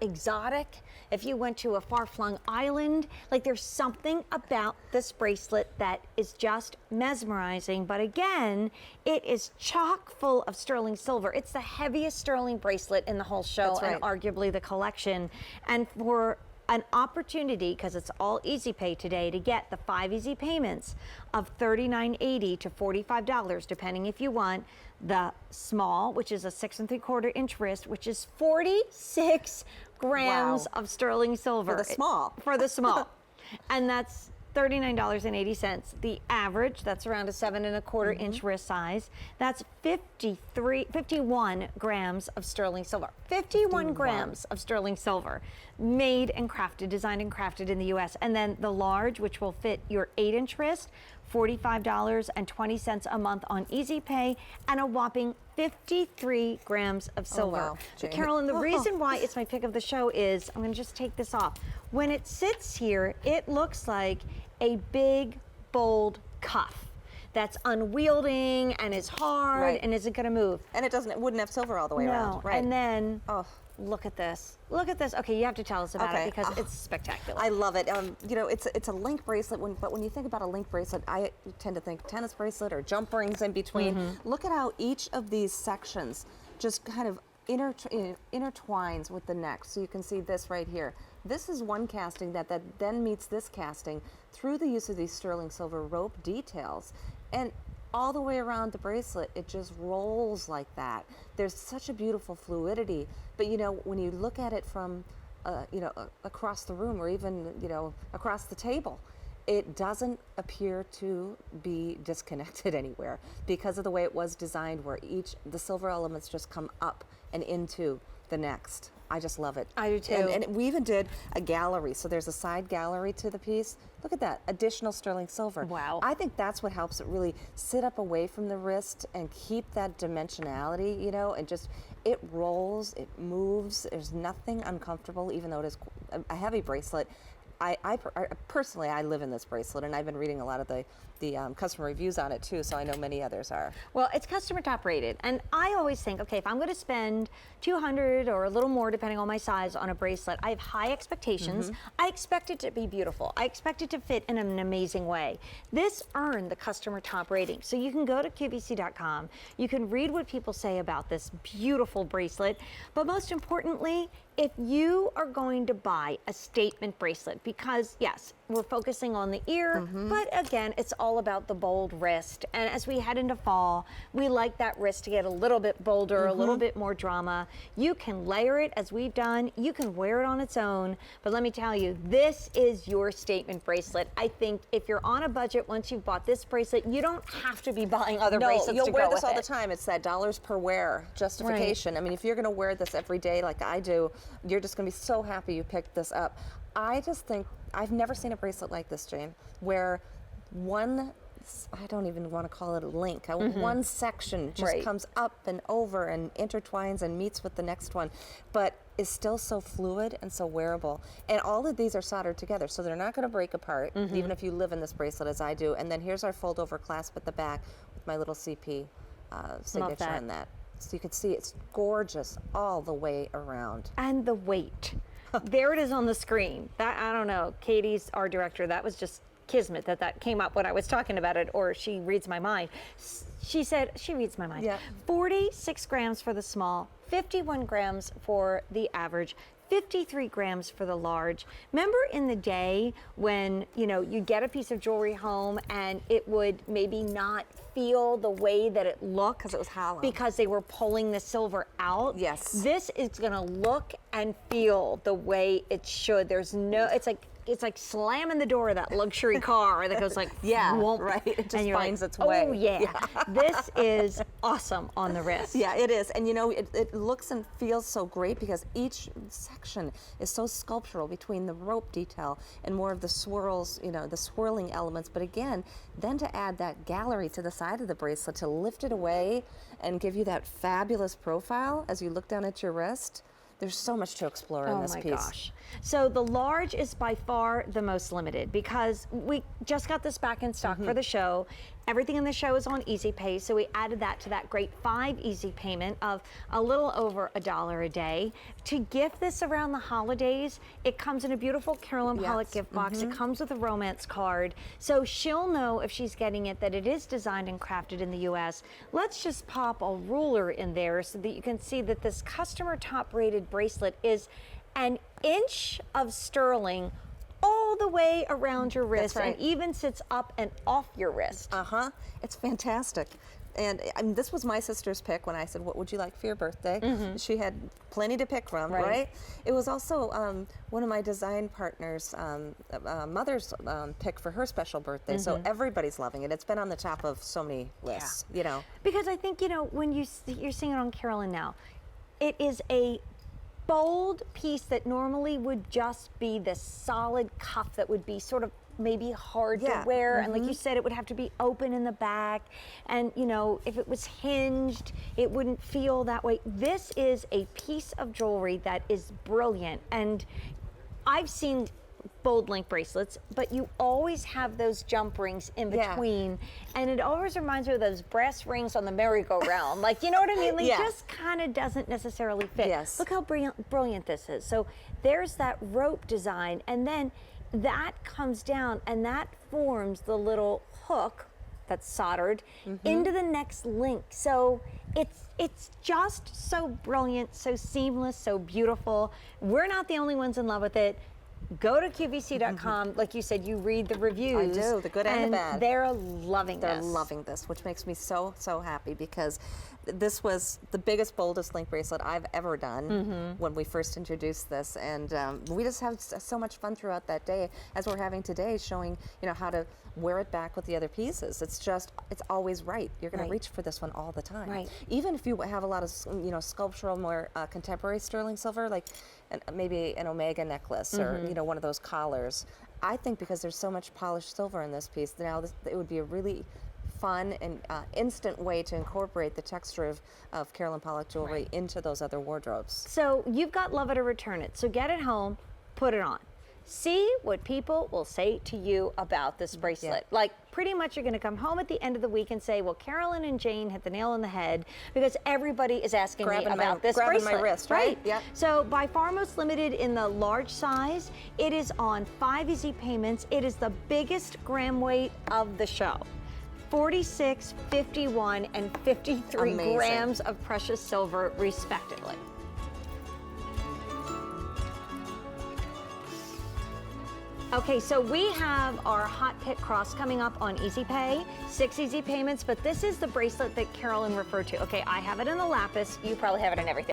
exotic, if you went to a far-flung island, like there's something about this bracelet that is just mesmerizing. But again, it is chock full of sterling silver. It's the heaviest sterling bracelet in the whole show, and arguably the collection. And for an opportunity, because it's all easy pay today, to get the 5 easy payments of $39.80 to $45, depending if you want the small, which is a 6 3/4 inch wrist, which is 46 grams of sterling silver. For the small. For the small. And that's $39.80. The average, that's around a 7 1/4 inch wrist size. That's 51 grams of sterling silver. 51 grams of sterling silver, made and crafted, designed and crafted in the U.S. And then the large, which will fit your 8-inch wrist, $45.20 a month on Easy Pay, and a whopping 53 grams of silver. Oh, wow, so Carolyn, the reason why it's my pick of the show is, I'm gonna just take this off. When it sits here, it looks like a big, bold cuff that's unwielding and is hard and isn't gonna move. And it wouldn't have silver all the way around. Right. And then, look at this. Look at this. Okay, you have to tell us about it because it's spectacular. I love it. You know, it's a link bracelet, but when you think about a link bracelet, I tend to think tennis bracelet or jump rings in between. Look at how each of these sections just kind of intertwines with the next. So you can see this right here. This is one casting that then meets this casting through the use of these sterling silver rope details. And all the way around the bracelet, it just rolls like that. There's such a beautiful fluidity, but you know, when you look at it from, you know, across the room or even, you know, across the table, it doesn't appear to be disconnected anywhere because of the way it was designed, where the silver elements just come up and into the next. I just love it. I do too. And we even did a gallery. So there's a side gallery to the piece. Look at that, additional sterling silver. Wow. I think that's what helps it really sit up away from the wrist and keep that dimensionality, you know, and just, it rolls, it moves. There's nothing uncomfortable, even though it is a heavy bracelet. I personally, I live in this bracelet, and I've been reading a lot of the customer reviews on it too, so I know many others are. Well, it's customer top rated, and I always think, okay, if I'm going to spend $200 or a little more, depending on my size, on a bracelet, I have high expectations. I expect it to be beautiful. I expect it to fit in an amazing way. This earned the customer top rating, so you can go to QVC.com. You can read what people say about this beautiful bracelet, but most importantly, if you are going to buy a statement bracelet, because yes, we're focusing on the ear, but again, it's all about the bold wrist. And as we head into fall, we like that wrist to get a little bit bolder, a little bit more drama. You can layer it as we've done. You can wear it on its own. But let me tell you, this is your statement bracelet. I think if you're on a budget, once you've bought this bracelet, you don't have to be buying other bracelets to go with it. You'll wear this all the time. It's that dollars per wear justification. I mean, if you're gonna wear this every day like I do, you're just gonna be so happy you picked this up. I just think, I've never seen a bracelet like this, Jane, where one, I don't even want to call it a link, one section just comes up and over and intertwines and meets with the next one, but is still so fluid and so wearable. And all of these are soldered together, so they're not going to break apart, even if you live in this bracelet as I do. And then here's our fold over clasp at the back with my little CP signature on that. So you can see it's gorgeous all the way around. And the weight. There it is on the screen. That, I don't know, Katie's our director, that was just kismet that came up when I was talking about it, or she reads my mind. She said, she reads my mind. Yeah. 46 grams for the small, 51 grams for the average, 53 grams for the large. Remember in the day when, you know, you get a piece of jewelry home and it would maybe not feel the way that it looked because it was hollow, because they were pulling the silver out? Yes. This is gonna look and feel the way it should. There's no, it's like slamming the door of that luxury car that goes like, whoomp, right. It just finds its way. way. Oh yeah. This is awesome on the wrist. Yeah, it is. And you know, it looks and feels so great because each section is so sculptural between the rope detail and more of the swirls, you know, the swirling elements. But again, then to add that gallery to the side of the bracelet to lift it away and give you that fabulous profile as you look down at your wrist. There's so much to explore in this piece. Oh my gosh. So the large is by far the most limited because we just got this back in stock for the show. everything in the show is on Easy Pay, so we added that to that great 5 easy payment of a little over $1 a day. To gift this around the holidays, it comes in a beautiful Carolyn Pollack gift box. It comes with a romance card, so she'll know if she's getting it that it is designed and crafted in the U.S. Let's just pop a ruler in there so that you can see that this customer top rated bracelet is an inch of sterling all the way around your wrist, right. and even sits up and off your wrist. It's fantastic. And I mean, this was my sister's pick when I said, what would you like for your birthday? She had plenty to pick from, right? It was also one of my design partners' mother's pick for her special birthday. So everybody's loving it. It's been on the top of so many lists, you know. Because I think, you know, when you're seeing it on Carolyn now, it is a bold piece that normally would just be this solid cuff that would be sort of maybe hard to wear, and like you said, it would have to be open in the back, and you know, if it was hinged, it wouldn't feel that way. This is a piece of jewelry that is brilliant, and I've seen bold link bracelets, but you always have those jump rings in between, and it always reminds me of those brass rings on the merry-go-round. Like, you know what I mean? Like, just kind of doesn't necessarily fit. Look how brilliant this is. So there's that rope design, and then that comes down, and that forms the little hook that's soldered into the next link. So it's just so brilliant, so seamless, so beautiful. We're not the only ones in love with it. Go to QVC.com. Like you said, you read the reviews. I do, the good and the bad. They're loving this. They're loving this, which makes me so, so happy, because this was the biggest, boldest link bracelet I've ever done when we first introduced this. And we just have so much fun throughout that day, as we're having today, showing, you know, how to wear it back with the other pieces. It's just, it's always right. You're going to reach for this one all the time. Even if you have a lot of, you know, sculptural, more contemporary sterling silver, like maybe an Omega necklace or, you know, one of those collars. I think because there's so much polished silver in this piece, now it would be a really fun and instant way to incorporate the texture of Carolyn Pollack jewelry into those other wardrobes. So you've got love it or return it. So get it home, put it on. See what people will say to you about this bracelet. Like, pretty much you're going to come home at the end of the week and say, well, Carolyn and Jane hit the nail on the head, because everybody is asking me about this bracelet. Grabbing my wrist, right? Yep. So by far most limited in the large size. It is on 5 easy payments. It is the biggest gram weight of the show. 46, 51, and 53 grams of precious silver, respectively. Okay, so we have our hot pick cross coming up on Easy Pay, 6 easy payments, but this is the bracelet that Carolyn referred to. Okay, I have it in the lapis. You probably have it in everything.